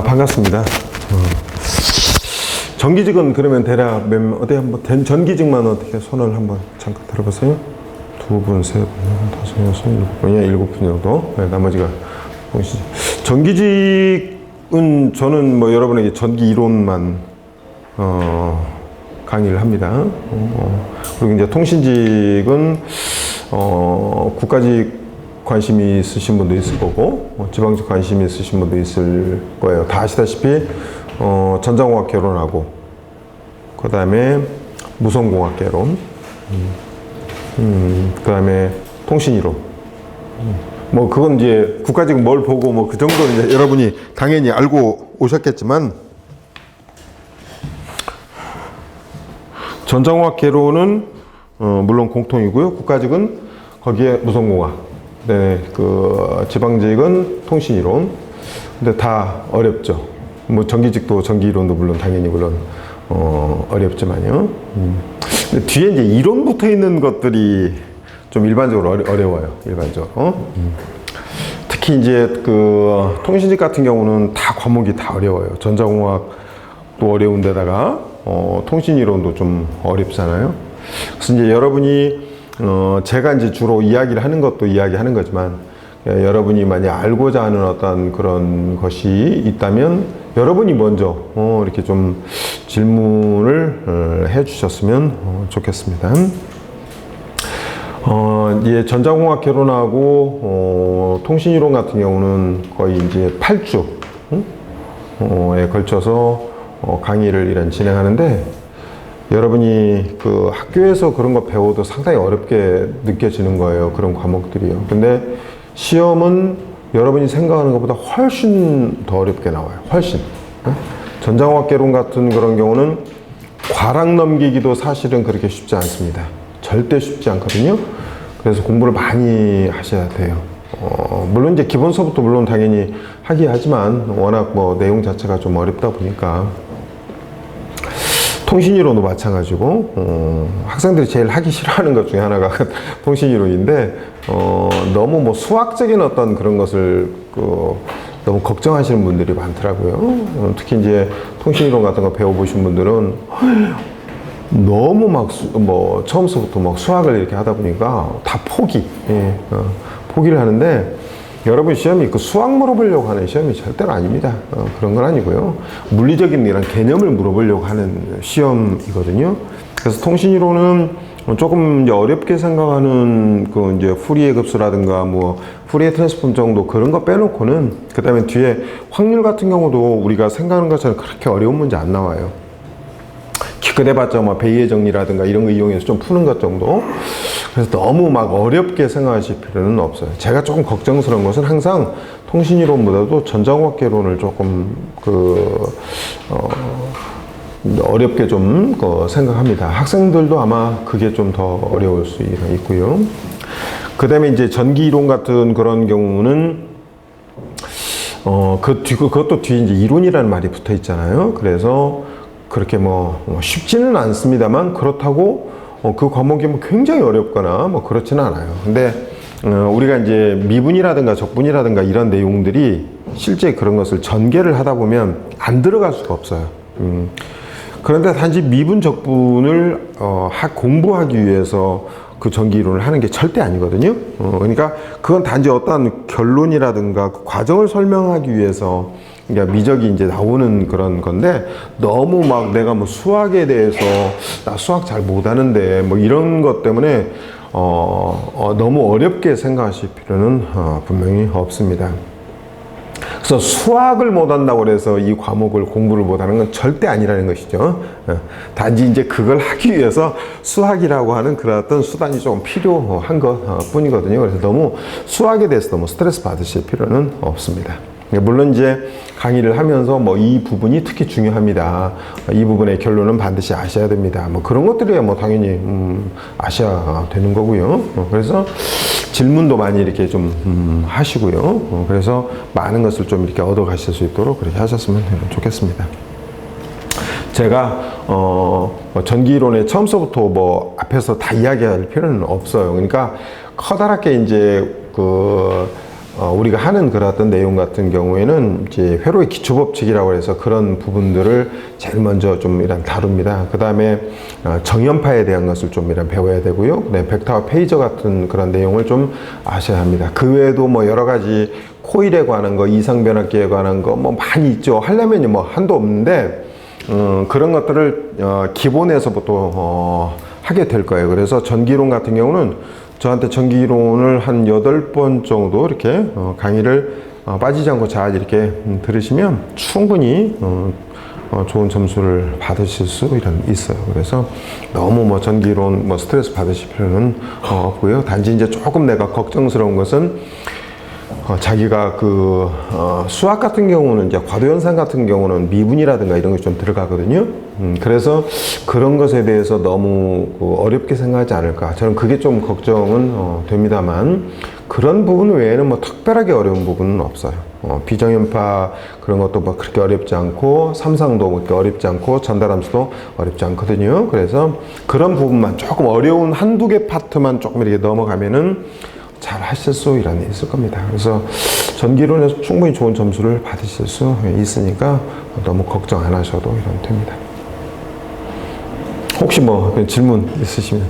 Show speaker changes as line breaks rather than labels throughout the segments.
반갑습니다. 전기직은 그러면 대략 어디 한번 전기직만 어떻게 손을 한번 잠깐 들어보세요. 두 분, 세 분, 다섯, 여섯, 일곱 분이야, 일곱 분 정도. 네, 나머지가 통신직. 전기직은 저는 뭐 여러분에게 전기 이론만 강의를 합니다. 그리고 이제 통신직은 국가직 관심이 있으신 분도 있을 거고 지방직 관심이 있으신 분도 있을 거예요. 다 아시다시피 전자공학 개론하고 그 다음에 무선공학 개론 그 다음에 통신이론 뭐 그건 이제 국가직 뭘 보고 뭐 그 정도는 이제 여러분이 당연히 알고 오셨겠지만 전자공학 개론은 물론 공통이고요. 국가직은 거기에 무선공학 네, 그 지방직은 통신이론. 근데 다 어렵죠. 뭐 전기직도 전기이론도 물론 당연히 어렵지만요. 근데 뒤에 이제 이론 붙어 있는 것들이 좀 일반적으로 어려워요. 일반적으로. 특히 이제 그 통신직 같은 경우는 다 과목이 다 어려워요. 전자공학도 어려운데다가 통신이론도 좀 어렵잖아요. 그래서 이제 여러분이 제가 이제 주로 이야기를 하는 것도 이야기하는 거지만 여러분이 만약 알고자 하는 어떤 그런 것이 있다면 여러분이 먼저 이렇게 좀 질문을 해 주셨으면 좋겠습니다. 이제 전자공학 개론하고 통신이론 같은 경우는 거의 이제 8주에 걸쳐서 강의를 이런 진행하는데 여러분이 그 학교에서 그런 거 배워도 상당히 어렵게 느껴지는 거예요. 그런 과목들이요. 근데 시험은 여러분이 생각하는 것보다 훨씬 더 어렵게 나와요. 훨씬. 전자공학 개론 같은 그런 경우는 과락 넘기기도 사실은 그렇게 쉽지 않습니다. 절대 쉽지 않거든요. 그래서 공부를 많이 하셔야 돼요. 물론 이제 기본서부터 물론 당연히 하긴 하지만 워낙 뭐 내용 자체가 좀 어렵다 보니까 통신이론도 마찬가지고 학생들이 제일 하기 싫어하는 것 중에 하나가 통신이론인데 너무 뭐 수학적인 어떤 그런 것을 너무 걱정하시는 분들이 많더라고요. 특히 이제 통신이론 같은 거 배워보신 분들은 너무 막 뭐 처음서부터 막 수학을 이렇게 하다 보니까 다 포기를 하는데 여러분 시험이 그 수학 물어보려고 하는 시험이 절대로 아닙니다. 그런 건 아니고요. 물리적인 이런 개념을 물어보려고 하는 시험이거든요. 그래서 통신이론은 조금 이제 어렵게 생각하는 그 이제 푸리에 급수라든가 뭐 푸리에 트랜스폼 정도 그런 거 빼놓고는 그 다음에 뒤에 확률 같은 경우도 우리가 생각하는 것처럼 그렇게 어려운 문제 안 나와요. 기껏해봤자 뭐 베이의 정리라든가 이런 거 이용해서 좀 푸는 것 정도. 그래서 너무 막 어렵게 생각하실 필요는 없어요. 제가 조금 걱정스러운 것은 항상 통신이론보다도 전자공학 개론을 조금 어렵게 좀 생각합니다. 학생들도 아마 그게 좀 더 어려울 수 있고요. 그 다음에 이제 전기이론 같은 그런 경우는 그것도 뒤에 이제 이론이라는 말이 붙어 있잖아요. 그래서 그렇게 뭐 쉽지는 않습니다만 그렇다고 그 과목이 뭐 굉장히 어렵거나 뭐 그렇지는 않아요. 근데 우리가 이제 미분이라든가 적분이라든가 이런 내용들이 실제 그런 것을 전개를 하다 보면 안 들어갈 수가 없어요. 그런데 단지 미분 적분을 공부하기 위해서 그 전기이론을 하는 게 절대 아니거든요. 그러니까 그건 단지 어떤 결론이라든가 그 과정을 설명하기 위해서 그러니까 미적이 이제 나오는 그런 건데 너무 막 내가 뭐 수학에 대해서 나 수학 잘 못하는데 뭐 이런 것 때문에 너무 어렵게 생각하실 필요는 분명히 없습니다. 그래서 수학을 못한다고 해서 이 과목을 공부를 못하는 건 절대 아니라는 것이죠. 단지 이제 그걸 하기 위해서 수학이라고 하는 그런 어떤 수단이 좀 필요한 것 뿐이거든요. 그래서 너무 수학에 대해서 너무 스트레스 받으실 필요는 없습니다. 물론 이제 강의를 하면서 뭐 이 부분이 특히 중요합니다. 이 부분의 결론은 반드시 아셔야 됩니다. 뭐 그런 것들이야 뭐 당연히 아셔야 되는 거고요. 그래서 질문도 많이 이렇게 좀 하시고요. 그래서 많은 것을 좀 이렇게 얻어 가실 수 있도록 그렇게 하셨으면 좋겠습니다. 제가 전기이론의 처음서부터 뭐 앞에서 다 이야기할 필요는 없어요. 그러니까 커다랗게 이제 우리가 하는 그런 어떤 내용 같은 경우에는 이제 회로의 기초 법칙이라고 해서 그런 부분들을 제일 먼저 좀 이런 다룹니다. 그 다음에 정연파에 대한 것을 좀 이런 배워야 되고요. 그다음에 벡터와 페이저 같은 그런 내용을 좀 아셔야 합니다. 그 외에도 뭐 여러 가지 코일에 관한 거, 이상변압기에 관한 거 뭐 많이 있죠. 하려면 뭐 한도 없는데 그런 것들을 기본에서부터 하게 될 거예요. 그래서 전기이론 같은 경우는 저한테 전기이론을 한 8번 정도 이렇게 강의를 빠지지 않고 잘 이렇게 들으시면 충분히 좋은 점수를 받으실 수 있어요. 그래서 너무 뭐 전기이론 뭐 스트레스 받으실 필요는 없고요. 단지 이제 조금 내가 걱정스러운 것은 자기가 수학 같은 경우는 이제 과도현상 같은 경우는 미분이라든가 이런 게 좀 들어가거든요. 그래서 그런 것에 대해서 너무 어렵게 생각하지 않을까. 저는 그게 좀 걱정은 됩니다만 그런 부분 외에는 뭐 특별하게 어려운 부분은 없어요. 비정연파 그런 것도 뭐 그렇게 어렵지 않고 삼상도 그렇게 어렵지 않고 전달함수도 어렵지 않거든요. 그래서 그런 부분만 조금 어려운 한두 개 파트만 조금 이렇게 넘어가면은 잘 하실 수 있을 겁니다. 그래서 전기론에서 충분히 좋은 점수를 받으실 수 있으니까 너무 걱정 안 하셔도 됩니다. 혹시 뭐 질문 있으시면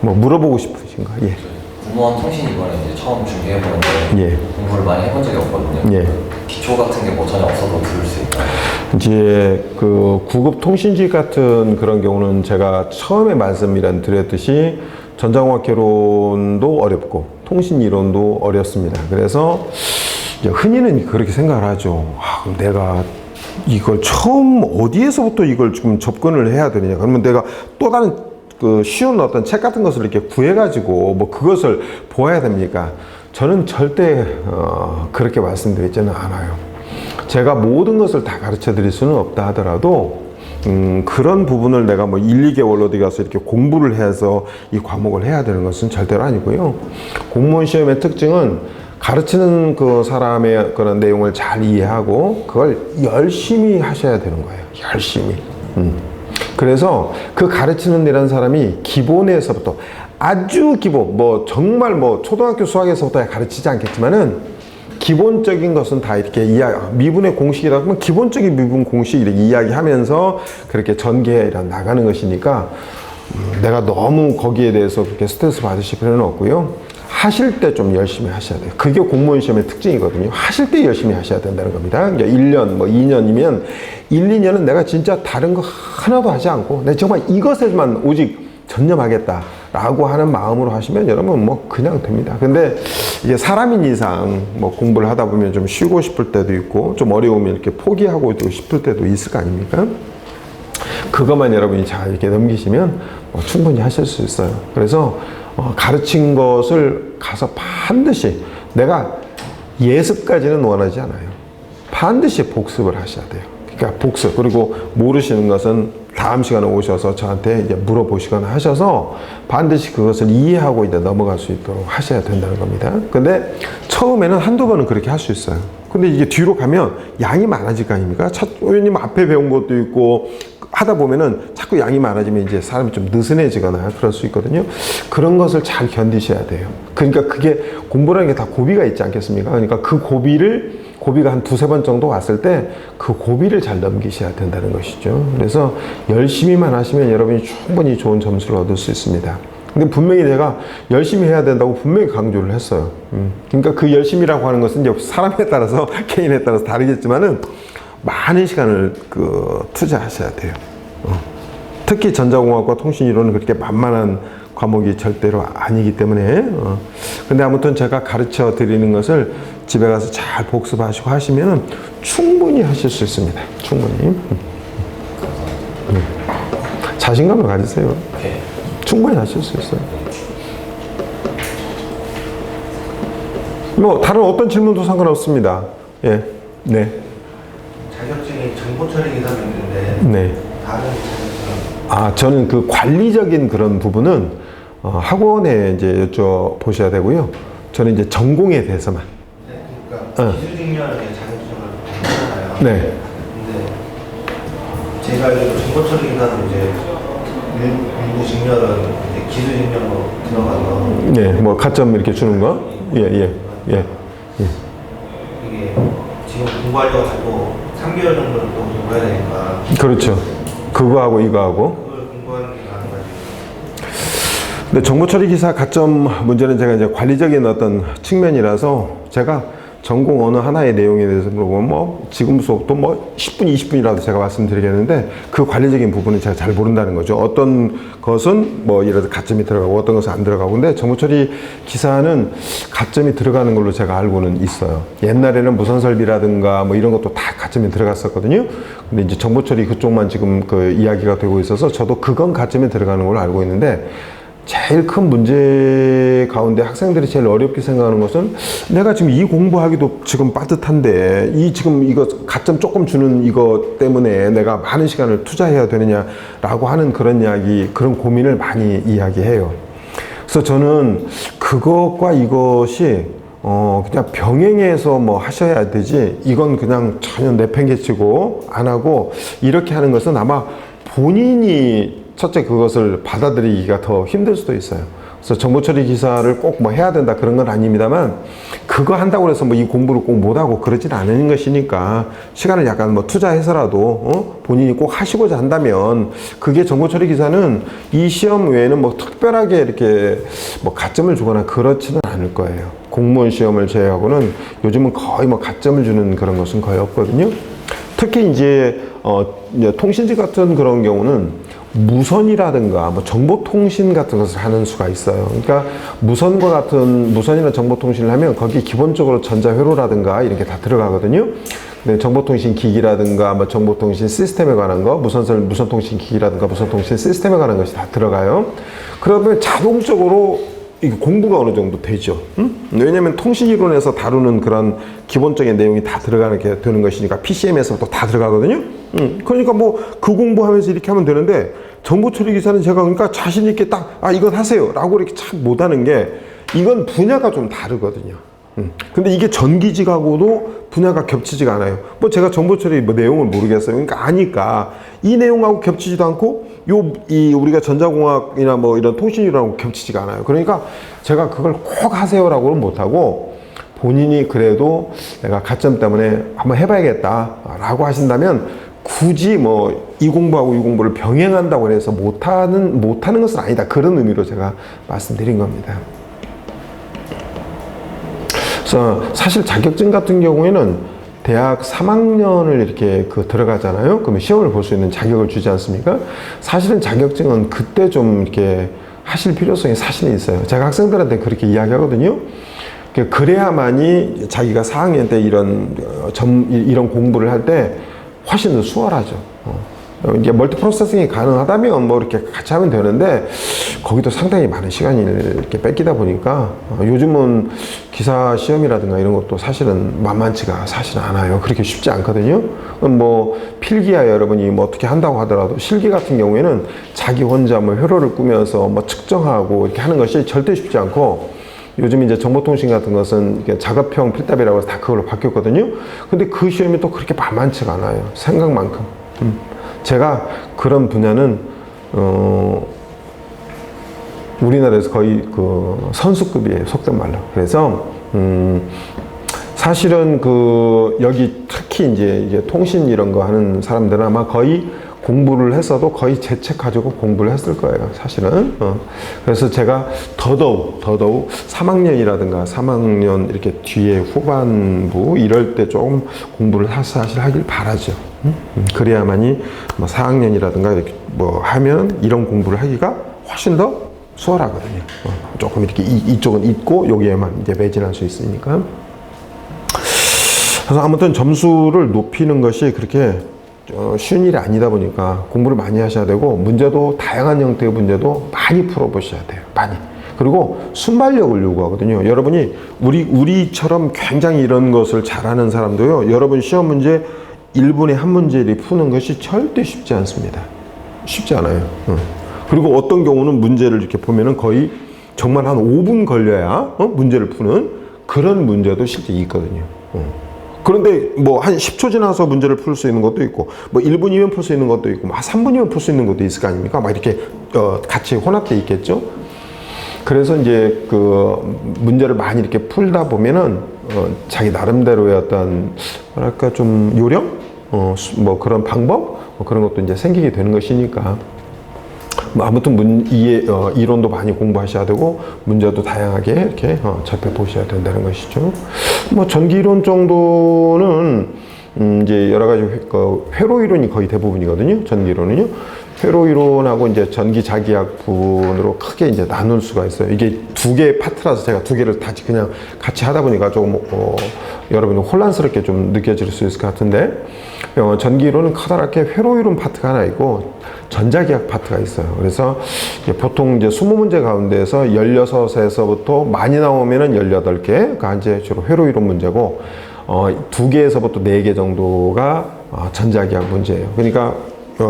뭐 물어보고 싶으신 거? 예.
공무원 통신 이번에 이제 처음 준비해보는데
예.
공부를 많이 해본 적이 없거든요.
예.
기초 같은 게 뭐 전혀 없어도 들을 수 있나요?
이제 구급 통신지 같은 그런 경우는 제가 처음에 드렸듯이 전자공학개론도 어렵고 통신이론도 어렵습니다. 그래서 흔히는 그렇게 생각을 하죠. 내가 이걸 처음 어디에서부터 이걸 좀 접근을 해야 되느냐. 그러면 내가 또 다른 쉬운 어떤 책 같은 것을 이렇게 구해가지고 뭐 그것을 보아야 됩니까? 저는 절대 그렇게 말씀드리지는 않아요. 제가 모든 것을 다 가르쳐 드릴 수는 없다 하더라도 그런 부분을 내가 뭐 1, 2개월 어디 가서 이렇게 공부를 해서 이 과목을 해야 되는 것은 절대로 아니고요. 공무원 시험의 특징은 가르치는 그 사람의 그런 내용을 잘 이해하고 그걸 열심히 하셔야 되는 거예요. 열심히. 그래서 그 가르치는 이라는 사람이 기본에서부터 아주 기본, 뭐 정말 뭐 초등학교 수학에서부터 가르치지 않겠지만은 기본적인 것은 다 이렇게 미분의 공식이라고 하면 기본적인 미분 공식 이렇게 이야기하면서 그렇게 전개해 나가는 것이니까 내가 너무 거기에 대해서 그렇게 스트레스 받으실 필요는 없고요. 하실 때 좀 열심히 하셔야 돼요. 그게 공무원 시험의 특징이거든요. 하실 때 열심히 하셔야 된다는 겁니다. 그러니까 1년, 뭐 2년이면 1, 2년은 내가 진짜 다른 거 하나도 하지 않고 내가 정말 이것에만 오직 전념하겠다라고 하는 마음으로 하시면 여러분 뭐 그냥 됩니다. 근데 이게 사람인 이상 뭐 공부를 하다 보면 좀 쉬고 싶을 때도 있고 좀 어려우면 이렇게 포기하고 싶을 때도 있을 거 아닙니까? 그것만 여러분이 잘 이렇게 넘기시면 뭐 충분히 하실 수 있어요. 그래서 가르친 것을 가서 반드시 내가 예습까지는 원하지 않아요. 반드시 복습을 하셔야 돼요. 그러니까 복습. 그리고 모르시는 것은 다음 시간에 오셔서 저한테 이제 물어보시거나 하셔서 반드시 그것을 이해하고 이제 넘어갈 수 있도록 하셔야 된다는 겁니다. 근데 처음에는 한두 번은 그렇게 할 수 있어요. 근데 이게 뒤로 가면 양이 많아질 거 아닙니까? 의원님 앞에 배운 것도 있고 하다 보면은 자꾸 양이 많아지면 이제 사람이 좀 느슨해지거나 그럴 수 있거든요. 그런 것을 잘 견디셔야 돼요. 그러니까 그게 공부라는 게 다 고비가 있지 않겠습니까? 그러니까 그 고비가 한 두세 번 정도 왔을 때 그 고비를 잘 넘기셔야 된다는 것이죠. 그래서 열심히만 하시면 여러분이 충분히 좋은 점수를 얻을 수 있습니다. 근데 분명히 내가 열심히 해야 된다고 분명히 강조를 했어요. 그러니까 그 열심이라고 하는 것은 이제 사람에 따라서 개인에 따라서 다르겠지만은 많은 시간을 투자하셔야 돼요. 특히 전자공학과 통신이론은 그렇게 만만한 과목이 절대로 아니기 때문에 근데 아무튼 제가 가르쳐 드리는 것을 집에 가서 잘 복습하시고 하시면 충분히 하실 수 있습니다. 충분히. 자신감을 가지세요. 충분히 하실 수 있어요. 뭐 다른 어떤 질문도 상관없습니다. 예, 네.
자격증이 정보처리 기사도 있는데
네.
다른 자격증?
저는 그 관리적인 그런 부분은 학원에 이제 여쭤보셔야 되고요. 저는 이제 전공에 대해서만.
네, 그러니까 기술직렬의 자격증을 받잖아요.
네.
근데 제가 알기로 정보처리 기사는 이제 일부 직렬은 이제 기술직렬로 들어가서
예, 뭐 가점 이렇게 주는 거. 예, 예, 예, 예.
공부하려고 하고 3개월 정도는 또 공부해야 되니까
그렇죠. 그거하고 이거하고.
그걸 공부하는 게 나은 거지.
근데 정보처리 기사 가점 문제는 제가 이제 관리적인 어떤 측면이라서 제가 전공 어느 하나의 내용에 대해서 물어보면 뭐 지금 수업도 뭐 10분, 20분이라도 제가 말씀드리겠는데 그 관리적인 부분은 제가 잘 모른다는 거죠. 어떤 것은 뭐 예를 들어 가점이 들어가고 어떤 것은 안 들어가고. 근데 정보처리 기사는 가점이 들어가는 걸로 제가 알고는 있어요. 옛날에는 무선설비라든가 뭐 이런 것도 다 가점이 들어갔었거든요. 근데 이제 정보처리 그쪽만 지금 그 이야기가 되고 있어서 저도 그건 가점이 들어가는 걸로 알고 있는데 제일 큰 문제 가운데 학생들이 제일 어렵게 생각하는 것은 내가 지금 이 공부하기도 지금 빠듯한데 이 지금 이거 가점 조금 주는 이거 때문에 내가 많은 시간을 투자해야 되느냐라고 하는 그런 이야기, 그런 고민을 많이 이야기해요. 그래서 저는 그것과 이것이 그냥 병행해서 뭐 하셔야 되지 이건 그냥 전혀 내팽개치고 안 하고 이렇게 하는 것은 아마 본인이 첫째 그것을 받아들이기가 더 힘들 수도 있어요. 그래서 정보처리 기사를 꼭 뭐 해야 된다 그런 건 아닙니다만 그거 한다고 해서 뭐 이 공부를 꼭 못하고 그러진 않은 것이니까 시간을 약간 뭐 투자해서라도 본인이 꼭 하시고자 한다면 그게 정보처리 기사는 이 시험 외에는 뭐 특별하게 이렇게 뭐 가점을 주거나 그렇지는 않을 거예요. 공무원 시험을 제외하고는 요즘은 거의 뭐 가점을 주는 그런 것은 거의 없거든요. 특히 이제 통신지 같은 그런 경우는 무선이라든가 뭐 정보통신 같은 것을 하는 수가 있어요. 그러니까 무선이나 정보통신을 하면 거기 기본적으로 전자회로라든가 이런 게 다 들어가거든요. 근데 정보통신 기기라든가 뭐 정보통신 시스템에 관한 거, 무선통신 기기라든가 무선통신 시스템에 관한 것이 다 들어가요. 그러면 자동적으로 이게 공부가 어느 정도 되죠. 왜냐면 통신이론에서 다루는 그런 기본적인 내용이 다 들어가게 되는 것이니까 PCM에서도 다 들어가거든요. 그러니까 뭐 그 공부하면서 이렇게 하면 되는데 정보처리 기사는 제가 그러니까 자신 있게 딱 이건 하세요 라고 이렇게 참 못하는 게 이건 분야가 좀 다르거든요. 근데 이게 전기직하고도 분야가 겹치지가 않아요. 뭐 제가 정보처리 뭐 내용을 모르겠어요. 그러니까 아니까 이 내용하고 겹치지도 않고 우리가 전자공학이나 뭐 이런 통신이라고 겹치지가 않아요. 그러니까 제가 그걸 꼭 하세요라고는 못하고 본인이 그래도 내가 가점 때문에 한번 해봐야겠다라고 하신다면 굳이 뭐 이 공부하고 이 공부를 병행한다고 해서 못하는 것은 아니다. 그런 의미로 제가 말씀드린 겁니다. 그래서 사실 자격증 같은 경우에는 대학 3학년을 이렇게 들어가잖아요. 그러면 시험을 볼 수 있는 자격을 주지 않습니까? 사실은 자격증은 그때 좀 이렇게 하실 필요성이 사실은 있어요. 제가 학생들한테 그렇게 이야기하거든요. 그래야만이 자기가 4학년 때 이런 공부를 할 때 훨씬 더 수월하죠. 이게 멀티 프로세싱이 가능하다면 뭐 이렇게 같이 하면 되는데 거기도 상당히 많은 시간이 이렇게 뺏기다 보니까 요즘은 기사 시험이라든가 이런 것도 사실은 만만치가 사실 않아요. 그렇게 쉽지 않거든요. 뭐 필기야 여러분이 뭐 어떻게 한다고 하더라도 실기 같은 경우에는 자기 혼자 뭐 회로를 꾸면서 뭐 측정하고 이렇게 하는 것이 절대 쉽지 않고 요즘 이제 정보통신 같은 것은 작업형 필답이라고 해서 다 그걸로 바뀌었거든요. 근데 그 시험이 또 그렇게 만만치가 않아요. 생각만큼. 제가 그런 분야는 우리나라에서 거의 선수급이에요. 속된 말로. 그래서 사실은 여기 특히 이제 통신 이런 거 하는 사람들은 아마 거의 공부를 했어도 거의 제 책 가지고 공부를 했을 거예요. 사실은. 그래서 제가 더더욱 3학년이라든가 3학년 이렇게 뒤에 후반부 이럴 때 조금 공부를 사실 하길 바라죠. 그래야만이 뭐 4학년이라든가 이렇게 뭐 하면 이런 공부를 하기가 훨씬 더 수월하거든요. 조금 이렇게 이쪽은 있고 여기에만 이제 매진할 수 있으니까. 그래서 아무튼 점수를 높이는 것이 그렇게 쉬운 일이 아니다 보니까 공부를 많이 하셔야 되고 문제도 다양한 형태의 문제도 많이 풀어보셔야 돼요. 많이. 그리고 순발력을 요구하거든요. 여러분이 우리처럼 굉장히 이런 것을 잘하는 사람도요. 여러분 시험 문제 1분에 한 문제를 푸는 것이 절대 쉽지 않습니다. 쉽지 않아요. 그리고 어떤 경우는 문제를 이렇게 보면은 거의 정말 한 5분 걸려야 문제를 푸는 그런 문제도 실제 있거든요. 그런데 뭐 한 10초 지나서 문제를 풀 수 있는 것도 있고 뭐 1분이면 풀 수 있는 것도 있고 막 3분이면 풀 수 있는 것도 있을 거 아닙니까? 막 이렇게 같이 혼합돼 있겠죠. 그래서 이제 문제를 많이 이렇게 풀다 보면은 자기 나름대로의 어떤 뭐랄까 좀 요령, 뭐 그런 방법, 뭐 그런 것도 이제 생기게 되는 것이니까. 뭐 아무튼 이론도 많이 공부하셔야 되고 문제도 다양하게 이렇게 접해보셔야 된다는 것이죠. 뭐 전기 이론 정도는 이제 여러 가지 회로 이론이 거의 대부분이거든요. 전기 이론은요. 회로 이론하고 이제 전기 자기약분으로 크게 이제 나눌 수가 있어요. 이게 두 개의 파트라서 제가 두 개를 다 그냥 같이 하다 보니까 조금 여러분이 혼란스럽게 좀 느껴질 수 있을 것 같은데, 전기 이론은 커다랗게 회로 이론 파트가 하나 있고 전자기학 파트가 있어요. 그래서 보통 이제 20문제 가운데에서 16에서부터 많이 나오면은 18개가 이제 주로 회로 이론 문제고, 2개에서부터 4개 정도가 전자기학 문제예요. 그러니까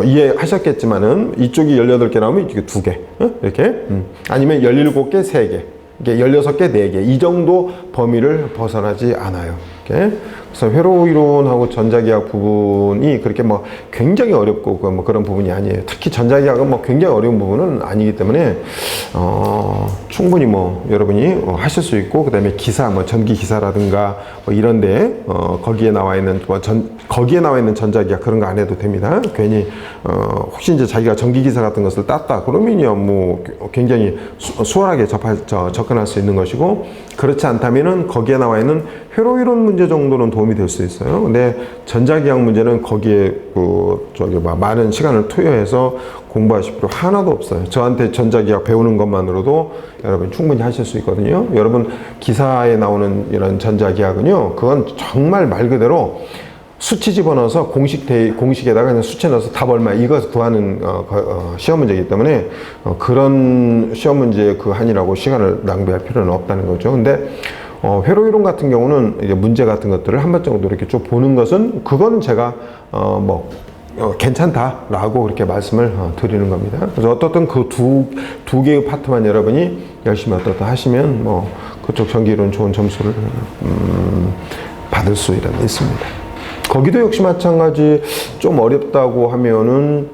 이해하셨겠지만은 이쪽이 18개 나오면 이쪽이 2개, 이렇게. 아니면 17개, 3개. 이게 16개, 4개. 이 정도 범위를 벗어나지 않아요. 이렇게. 그래서 회로 이론하고 전자기학 부분이 그렇게 뭐 굉장히 어렵고 뭐 그런 부분이 아니에요. 특히 전자기학은 뭐 굉장히 어려운 부분은 아니기 때문에 충분히 뭐 여러분이 하실 수 있고, 그다음에 기사 뭐 전기 기사라든가 뭐 이런데 거기에 나와 있는 거기에 나와 있는 전자기학 그런 거 안 해도 됩니다. 괜히 혹시 이제 자기가 전기 기사 같은 것을 땄다 그러면요 뭐 굉장히 수월하게 접근할 수 있는 것이고, 그렇지 않다면은 거기에 나와 있는 회로 이론 문제 정도는 도움이 될 수 있어요. 근데 전자기학 문제는 거기에 많은 시간을 투여해서 공부하실 필요 하나도 없어요. 저한테 전자기학 배우는 것만으로도 여러분 충분히 하실 수 있거든요. 여러분 기사에 나오는 이런 전자기학은요, 그건 정말 말 그대로 수치 집어넣어서 공식에다가 그냥 수치 넣어서 답 얼마 이거 구하는 시험 문제이기 때문에 그런 시험 문제 그 한이라고 시간을 낭비할 필요는 없다는 거죠. 근데 회로 이론 같은 경우는 이제 문제 같은 것들을 한 번 정도 이렇게 쭉 보는 것은 그거는 제가 괜찮다라고 그렇게 말씀을 드리는 겁니다. 그래서 어떻든 그 두 개의 파트만 여러분이 열심히 하시면 뭐 그쪽 전기 이론 좋은 점수를 받을 수 있습니다. 거기도 역시 마찬가지 좀 어렵다고 하면은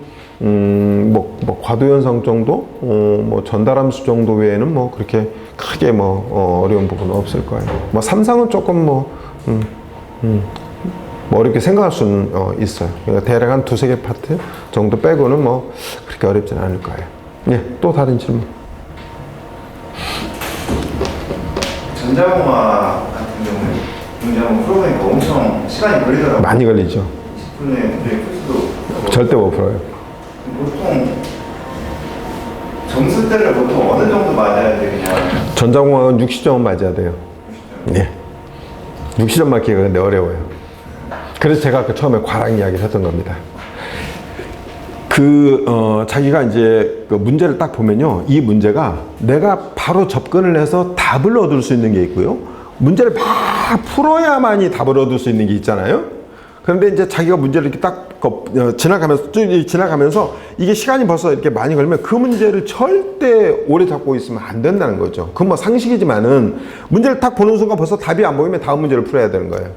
과도현상 정도, 뭐 전달함수 정도 외에는 뭐 그렇게 크게 어려운 부분은 없을 거예요. 뭐 삼상은 조금 뭐 어렵게 생각할 수는 있어요. 그러니까 대략 한 2-3개 파트 정도 빼고는 뭐 그렇게 어렵진 않을 거예요. 예, 또 다른 질문.
전자공학 같은 경우는 굉장히 풀어보니까 엄청 시간이 걸리더라고요.
많이 걸리죠.
10분에 문제 풀 수도
절대 못 풀어요.
보통 점수대를 보통 어느 정도 맞아야 되냐?
전자공학은 60점은 맞아야 돼요. 예. 60점 맞기가 근데 어려워요. 그래서 제가 처음에 과랑 이야기를 했던 겁니다. 자기가 이제 그 문제를 딱 보면요, 이 문제가 내가 바로 접근을 해서 답을 얻을 수 있는 게 있고요, 문제를 막 풀어야만이 답을 얻을 수 있는 게 있잖아요. 그런데 이제 자기가 문제를 이렇게 딱 지나가면서 이게 시간이 벌써 이렇게 많이 걸리면 그 문제를 절대 오래 잡고 있으면 안 된다는 거죠. 그건 뭐 상식이지만은 문제를 딱 보는 순간 벌써 답이 안 보이면 다음 문제를 풀어야 되는 거예요.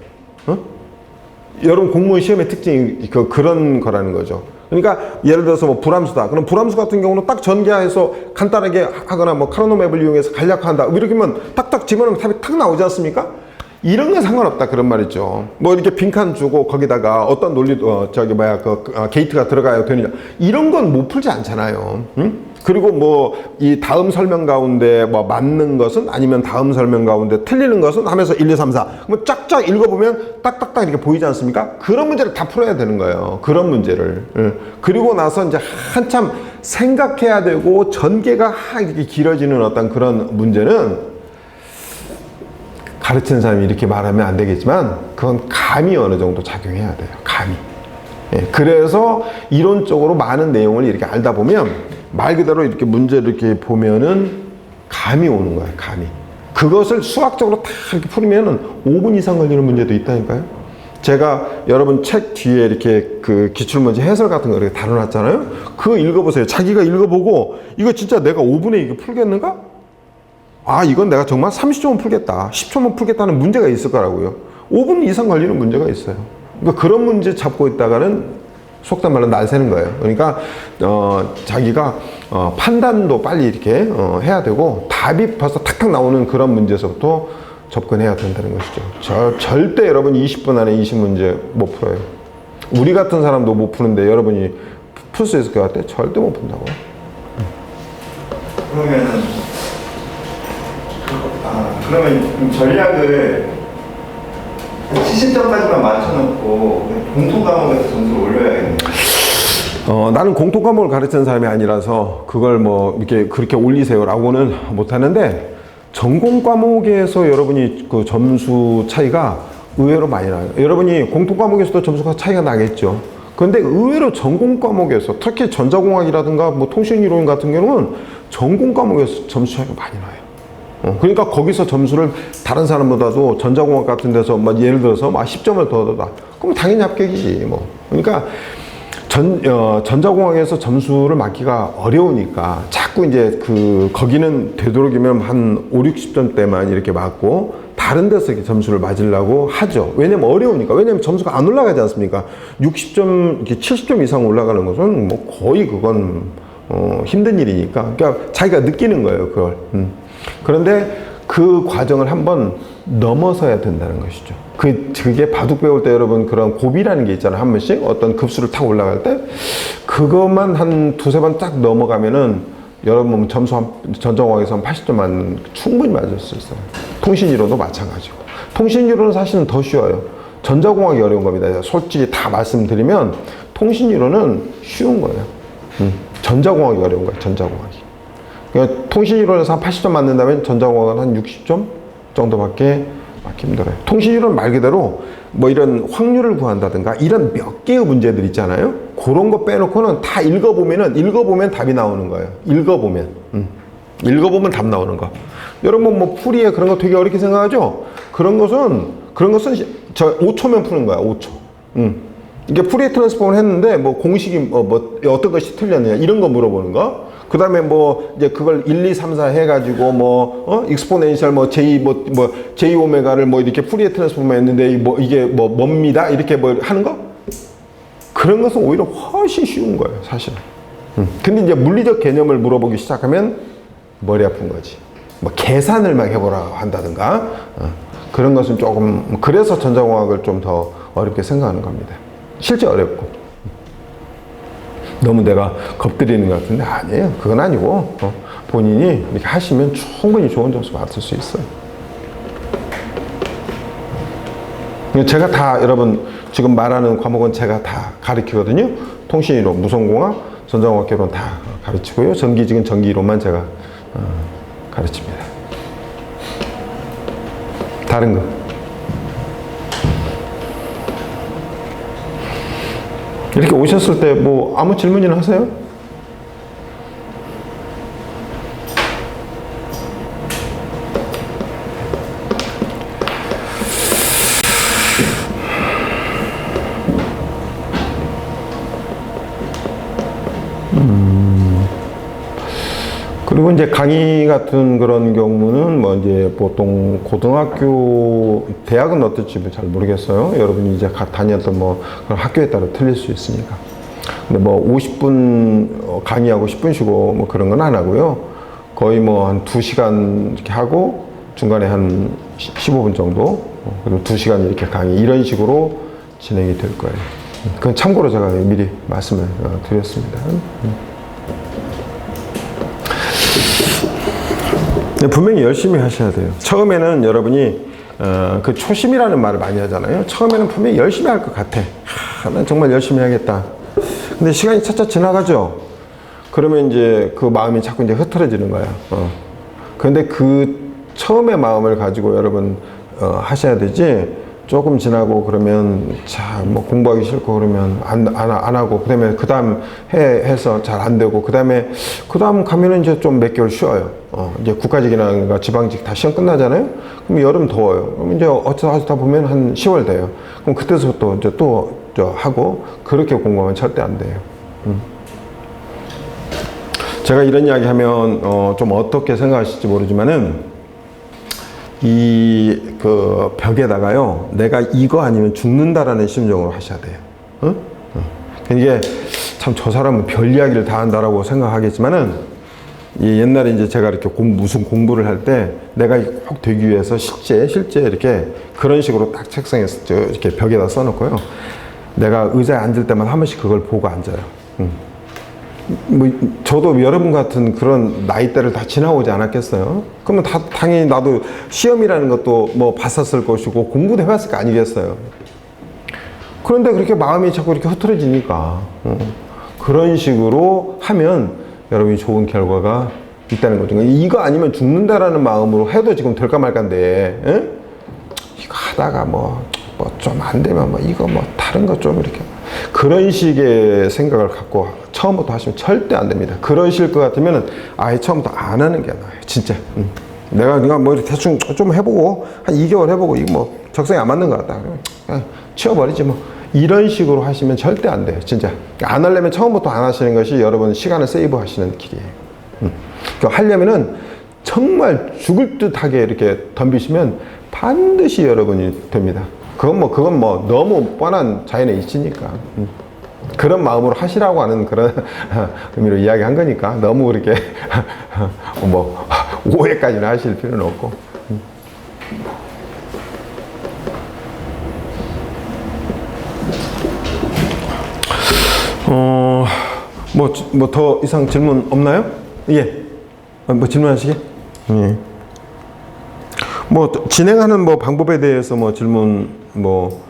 여러분 공무원 시험의 특징이 그런 거라는 거죠. 그러니까 예를 들어서 뭐 불함수다. 그럼 불함수 같은 경우는 딱 전개해서 간단하게 하거나 뭐 카르노맵을 이용해서 간략화한다. 이렇게 하면 딱딱 집어넣으면 답이 탁 나오지 않습니까? 이런 건 상관없다 그런 말이죠. 뭐 이렇게 빈칸 주고 거기다가 어떤 논리 게이트가 들어가야 되느냐, 이런 건 못 풀지 않잖아요. 그리고 뭐 이 다음 설명 가운데 뭐 맞는 것은 아니면 다음 설명 가운데 틀리는 것은 하면서 1, 2, 3, 4 뭐 쫙쫙 읽어보면 딱딱딱 이렇게 보이지 않습니까? 그런 문제를 다 풀어야 되는 거예요. 그런 문제를. 그리고 나서 이제 한참 생각해야 되고 전개가 이렇게 길어지는 어떤 그런 문제는 가르치는 사람이 이렇게 말하면 안 되겠지만 그건 감이 어느 정도 작용해야 돼요. 감이. 예, 그래서 이론적으로 많은 내용을 이렇게 알다 보면 말 그대로 이렇게 문제를 이렇게 보면은 감이 오는 거예요. 감이. 그것을 수학적으로 다 이렇게 풀으면은 5분 이상 걸리는 문제도 있다니까요. 제가 여러분 책 뒤에 이렇게 그 기출문제 해설 같은 거 이렇게 다뤄놨잖아요. 그거 읽어보세요. 자기가 읽어보고 이거 진짜 내가 5분에 이거 풀겠는가? 아, 이건 내가 정말 30초면 풀겠다, 10초면 풀겠다는 문제가 있을 거라고요. 5분 이상 걸리는 문제가 있어요. 그러니까 그런 문제 잡고 있다가는 속단 말로 날 새는 거예요. 그러니까 자기가 판단도 빨리 이렇게 해야 되고 답이 벌써 탁탁 나오는 그런 문제에서부터 접근해야 된다는 것이죠. 절대 여러분 20분 안에 20문제 못 풀어요. 우리 같은 사람도 못 푸는데 여러분이 풀 수 있을 것 같아? 절대 못 푼다고.
그러면 전략을 70점까지만 맞춰놓고 공통 과목에서 점수를 올려야겠네요.
나는 공통 과목을 가르치는 사람이 아니라서 그걸 뭐 이렇게 그렇게 올리세요라고는 못 하는데 전공 과목에서 여러분이 그 점수 차이가 의외로 많이 나요. 여러분이 공통 과목에서도 점수가 차이가 나겠죠. 그런데 의외로 전공 과목에서 특히 전자공학이라든가 뭐 통신이론 같은 경우는 전공 과목에서 점수 차이가 많이 나요. 그러니까 거기서 점수를 다른 사람보다도 전자공학 같은 데서 막 예를 들어서 막 10점을 더 얻었다. 그럼 당연히 합격이지 뭐. 그러니까 전자공학에서 점수를 맞기가 어려우니까 자꾸 이제 거기는 되도록이면 한 5, 60점대만 이렇게 맞고 다른 데서 이렇게 점수를 맞으려고 하죠. 왜냐면 어려우니까. 왜냐면 점수가 안 올라가지 않습니까? 60점, 70점 이상 올라가는 것은 뭐 거의 그건 힘든 일이니까. 그러니까 자기가 느끼는 거예요, 그걸. 그런데 그 과정을 한번 넘어서야 된다는 것이죠. 그게 바둑 배울 때 여러분 그런 고비라는 게 있잖아요. 한 번씩 어떤 급수를 탁 올라갈 때 그것만 한 두세 번 딱 넘어가면은 여러분 점수 전자공학에서 한 80점만 충분히 맞을 수 있어요. 통신이론도 마찬가지고. 통신이론은 사실은 더 쉬워요. 전자공학이 어려운 겁니다. 솔직히 다 말씀드리면 통신이론은 쉬운 거예요. 전자공학이 어려운 거예요. 전자공학이. 그러니까 통신이론에서 한 80점 맞는다면 전자공학은 한 60점 정도밖에 맞기 힘들어요. 통신이론 말 그대로 뭐 이런 확률을 구한다든가 이런 몇 개의 문제들 있잖아요. 그런 거 빼놓고는 다 읽어보면 답이 나오는 거예요. 읽어보면 답 나오는 거. 여러분 뭐 풀이에 그런 거 되게 어렵게 생각하죠? 그런 것은 저 5초면 푸는 거야. 5초. 이게 풀이에 트랜스폼을 했는데 뭐 공식이 뭐 어떤 것이 틀렸느냐 이런 거 물어보는 거. 그 다음에 뭐 이제 그걸 1, 2, 3, 4 해가지고 뭐 익스포넨셜 뭐 J J 오메가를 뭐 이렇게 풀이에 트랜스폼 했는데 뭐 이게 뭐 뭡니다 이렇게 뭐 하는 거 그런 것은 오히려 훨씬 쉬운 거예요 사실은. 근데 이제 물리적 개념을 물어보기 시작하면 머리 아픈 거지. 뭐 계산을 막 해보라고 한다든가 그런 것은 조금 그래서 전자공학을 좀 더 어렵게 생각하는 겁니다. 실제 어렵고. 너무 내가 겁들이는 것 같은데 아니에요. 그건 아니고 본인이 이렇게 하시면 충분히 좋은 점수 받을 수 있어요. 제가 다 여러분 지금 말하는 과목은 제가 다 가르치거든요. 통신이론, 무선공학, 전자공학개론 다 가르치고요. 전기직은 전기이론만 제가 가르칩니다. 다른 거. 이렇게 오셨을 때 뭐 아무 질문이나 하세요? 그리고 이제 강의 같은 그런 경우는 뭐 이제 보통 고등학교, 대학은 어떨지 잘 모르겠어요. 여러분이 이제 다녔던 뭐 그런 학교에 따라 틀릴 수 있으니까. 근데 뭐 50분 강의하고 10분 쉬고 뭐 그런 건 안 하고요. 거의 뭐 한 2시간 이렇게 하고 중간에 한 15분 정도 그리고 2시간 이렇게 강의 이런 식으로 진행이 될 거예요. 그건 참고로 제가 미리 말씀을 드렸습니다. 분명히 열심히 하셔야 돼요. 처음에는 여러분이 그 초심이라는 말을 많이 하잖아요. 처음에는 분명히 열심히 할 것 같아. 난 정말 열심히 하겠다. 근데 시간이 차차 지나가죠. 그러면 이제 그 마음이 자꾸 이제 흐트러지는 거야. 그런데 그 처음의 마음을 가지고 여러분 하셔야 되지. 조금 지나고 그러면 자 뭐 공부하기 싫고 그러면 안 하고 그다음에 그다음 해서 잘 안 되고 그다음 가면은 이제 좀 몇 개월 쉬어요. 이제 국가직이나 지방직 다 시험 끝나잖아요. 그럼 여름 더워요. 그럼 이제 어쩌다 보면 한 10월 돼요. 그럼 그때서부터 이제 또 하고 그렇게 공부하면 절대 안 돼요. 제가 이런 이야기 하면 좀 어떻게 생각하실지 모르지만은 그 벽에다가요, 내가 이거 아니면 죽는다라는 심정으로 하셔야 돼요. 이게 참 저 사람은 별 이야기를 다 한다라고 생각하겠지만은 옛날에 이제 제가 이렇게 무슨 공부를 할 때 내가 꼭 되기 위해서 실제 이렇게 그런 식으로 딱 책상에 이렇게 벽에다 써놓고요. 내가 의자에 앉을 때마다 한 번씩 그걸 보고 앉아요. 뭐 저도 여러분 같은 그런 나이대를 다 지나오지 않았겠어요? 그러면 당연히 나도 시험이라는 것도 뭐 봤었을 것이고 공부도 해봤을 거 아니겠어요? 그런데 그렇게 마음이 자꾸 이렇게 흐트러지니까 그런 식으로 하면 여러분이 좋은 결과가 있다는 거죠. 이거 아니면 죽는다라는 마음으로 해도 지금 될까 말까인데, 에? 이거 하다가 뭐 좀 안 되면 뭐 이거 뭐 다른 거 좀 이렇게 그런 식의 생각을 갖고 처음부터 하시면 절대 안 됩니다. 그러실 것 같으면 아예 처음부터 안 하는 게 나아요. 진짜. 내가 뭐 대충 좀 해보고 한 2개월 해보고 이거 뭐 적성에 안 맞는 것 같다. 그냥 치워버리지 뭐. 이런 식으로 하시면 절대 안 돼요. 진짜. 안 하려면 처음부터 안 하시는 것이 여러분 시간을 세이브 하시는 길이에요. 그러니까 하려면은 정말 죽을 듯하게 이렇게 덤비시면 반드시 여러분이 됩니다. 그건 뭐 너무 뻔한 자연의 이치니까. 그런 마음으로 하시라고 하는 그런 의미로 이야기한 거니까 너무 그렇게 뭐 오해까지는 하실 필요는 없고. 뭐 더 이상 질문 없나요? 예. 뭐 질문하시게? 예. 뭐 진행하는 뭐 방법에 대해서 뭐 질문 뭐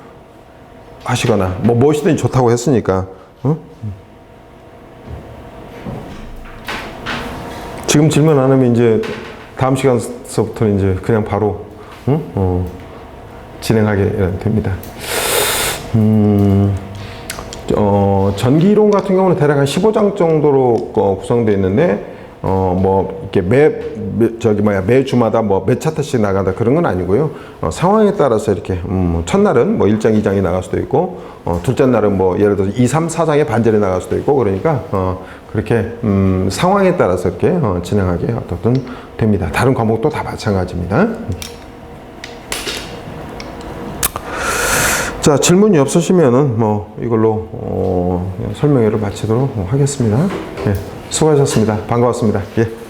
하시거나 뭐 무엇이든지 좋다고 했으니까. 지금 질문 안 하면 이제 다음 시간서부터 이제 그냥 바로 진행하게 됩니다. 전기 이론 같은 경우는 대략 한 15장 정도로 구성되어 있는데, 뭐, 이렇게 매 주마다 뭐 몇 차트씩 나간다 그런 건 아니고요. 상황에 따라서 이렇게, 첫날은 뭐 1장, 2장이 나갈 수도 있고, 둘째 날은 뭐 예를 들어서 2, 3, 4장의 반절이 나갈 수도 있고, 그러니까, 그렇게, 상황에 따라서 이렇게, 진행하게 어떻든 됩니다. 다른 과목도 다 마찬가지입니다. 자, 질문이 없으시면은 뭐 이걸로 설명회를 마치도록 하겠습니다. 예, 수고하셨습니다. 반가웠습니다. 예.